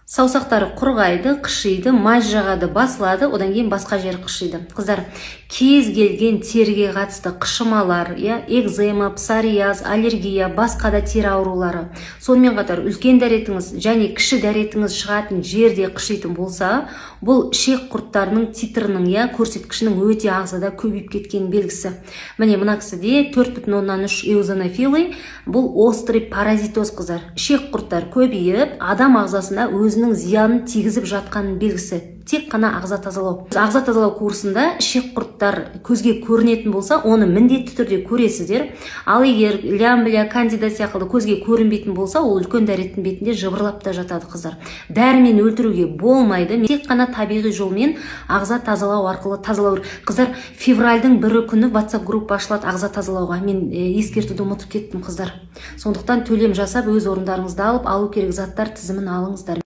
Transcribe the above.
Саусақтары құрғайды, қышиды, май жағады, басылады, одан кейін басқа жер қышиды. Қыздар, кез келген теріге қатысты қышымалар, экзема, псориаз, аллергия, басқа да тері аурулары, сонымен қатар үлкен дәретіңіз және кіші дәретіңіз шығатын жерде қышитын болса, бұл ішек құрттарының титрінің көрсеткішінің өте ағзада көбейіп кеткен белгісі. Міне мына кісіде 4,3 эозинофилы, бұл острый паразитоз қыздар. Ішек құрттар көбейіп, адам ағзасында өзінің зиянын тигізіп жатқан белгісі. Тек қана ағза тазалау. Ағза тазалау курсында ішек құрттар көзге көрінетін болса, оны міндетті түрде көресіздер. Ал егер лямбля, кандида сияқты көзге көрінбейтін болса, ол үлкен дәреттің бетінде жыбырлап та жатады қыздар. Дәрімен өлтіруге болмайды. Тек қана табиғи жолмен ағза тазалау арқылы тазалау. Қыздар, февральдың 1 күні WhatsApp группа ашылады ағза тазалауға. Мен ескертуді ұмытып кеттім қыздар. Сондықтан төлем жасап өз орындарыңызды алып, алу керек заттар тізімін алыңыздар.